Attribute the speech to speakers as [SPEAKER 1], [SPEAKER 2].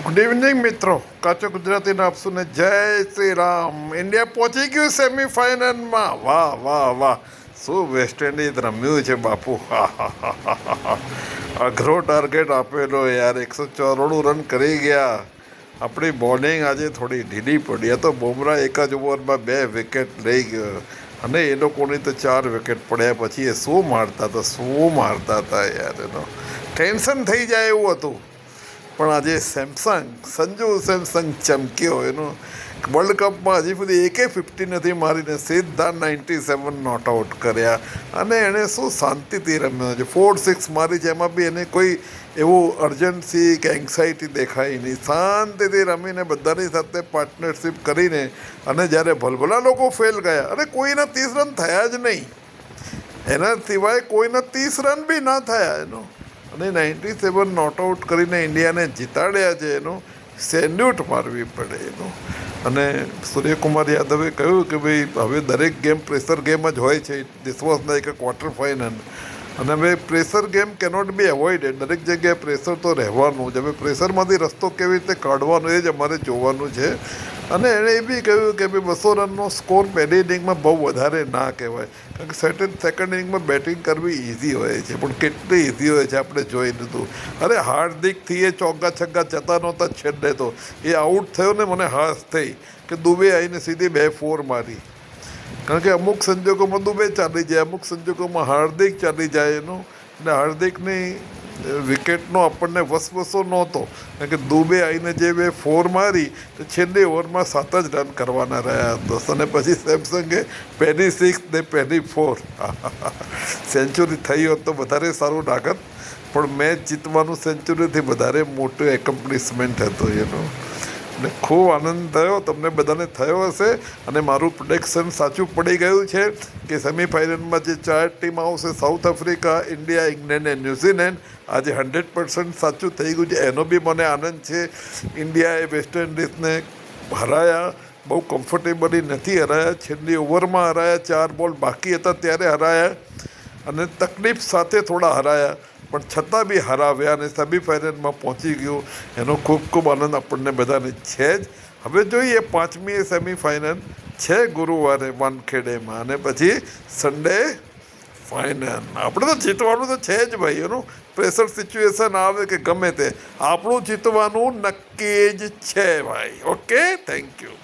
[SPEAKER 1] Good evening મિત્રો, કાચો ગુજરાતીને આપશું ને જય શ્રી રામ. ઇન્ડિયા પહોંચી ગયું સેમીફાઇનલમાં. વાહ વાહ વાહ, શું વેસ્ટ ઇન્ડિઝ રમ્યું છે બાપુ. હા હા હા હા, અઘરો ટાર્ગેટ આપેલો યાર, 194 રન કરી ગયા. આપણી બોલિંગ આજે થોડી ઢીલી પડી. આ તો બુમરાહ એક જ ઓવરમાં 2 વિકેટ લઈ ગયો અને એ લોકોની તો 4 વિકેટ પડ્યા પછી એ શું મારતા હતા યાર. એનો ટેન્શન થઈ જાય એવું હતું. પણ આજે સંજુ સેમસંગ ચમક્યો. એનો વર્લ્ડ કપમાં હજી સુધી એકે 50 નથી મારીને સીધા 97 નોટ આઉટ કર્યા. અને એણે શું શાંતિથી રમ્યો છે. 4-6 મારી છે, એમાં બી એને કોઈ એવું અર્જન્સી કે એન્ગ્ઝાઇટી દેખાય નહીં. શાંતિથી રમીને બધાની સાથે પાર્ટનરશિપ કરીને, અને જ્યારે ભલભલા લોકો ફેલ ગયા, અને કોઈના 30 રન થયા જ નહીં, એના સિવાય કોઈના 30 રન બી ના થયા એનો. અને 97 નોટ આઉટ કરીને ઇન્ડિયાને જીતાડ્યા છે. એનું સેલ્યુટ મારવી પડે એનું. અને સૂર્યકુમાર યાદવે કહ્યું કે ભાઈ હવે દરેક ગેમ પ્રેશર ગેમ જ હોય છે. This was like a quarter final. અને હવે પ્રેશર ગેમ કેનોટ બી એવોઇડેડ. દરેક જગ્યાએ પ્રેશર તો રહેવાનું જ. હવે પ્રેશરમાંથી રસ્તો કેવી રીતે કાઢવાનો એ જ અમારે જોવાનું છે. અને એણે એ બી કહ્યું કે ભાઈ 200 રનનો સ્કોર પહેલી ઇનિંગમાં બહુ વધારે ના કહેવાય, કારણ કે સેકન્ડ ઇનિંગમાં બેટિંગ કરવી ઇઝી હોય છે, પણ કેટલી ઇઝી હોય છે આપણે જોઈ લીધું. અરે હાર્દિકથી એ ચોગ્ગા છગ્ગા જતા નહોતા છેલ્લે તો. એ આઉટ થયો ને મને હાશ થઈ કે દુબે આવીને સીધી 2 4 મારી. કારણ કે અમુક સંજોગોમાં દુબે ચાલી જાય, અમુક સંજોગોમાં હાર્દિક ચાલી જાય એનું. અને હાર્દિકની વિકેટનો આપણને વસવસો નહોતો, કારણ કે દુબે આવીને જે 2 4 મારી તો છેલ્લી ઓવરમાં 7 જ રન કરવાના રહ્યા હતા. અને પછી સેમસંગે પહેલી 6 ને પહેલી 4 સેન્ચુરી થઈ હોત તો વધારે સારું લાગત. પણ મેચ જીતવાનું સેન્ચુરીથી વધારે મોટું એકોમ્પ્લિશમેન્ટ હતું એનું. અને ખૂબ આનંદ થયો, તમને બધાને થયો હશે. અને મારું પ્રોડિક્શન સાચું પડી ગયું છે કે સેમીફાઇનલમાં જે 4 ટીમ આવશે, સાઉથ આફ્રિકા, ઇન્ડિયા, ઇંગ્લેન્ડ અને ન્યૂઝીલેન્ડ, આજે 100% સાચું થઈ ગયું છે. એનો બી મને આનંદ છે. ઇન્ડિયાએ વેસ્ટ ઇન્ડિઝને હરાયા, બહુ કમ્ફર્ટેબલી નથી હરાયા, છેલ્લી ઓવરમાં હરાયા, 4 બોલ બાકી હતા ત્યારે હરાયા, અને તકલીફ સાથે થોડા હરાયા, પણ છતાં બી હરાવ્યા અને સેમીફાઇનલમાં પહોંચી ગયું. એનો ખૂબ ખૂબ આનંદ આપણને બધાને છે જ. હવે જોઈએ 5મી સેમીફાઇનલ છે ગુરુવારે વાનખેડેમાં, અને પછી સન્ડે ફાઇનલ. આપણે તો જીતવાનું તો છે જ ભાઈ. એનું પ્રેશર સિચ્યુએશન આવે કે ગમે તે, આપણું જીતવાનું નક્કી જ છે ભાઈ. Okay, thank you.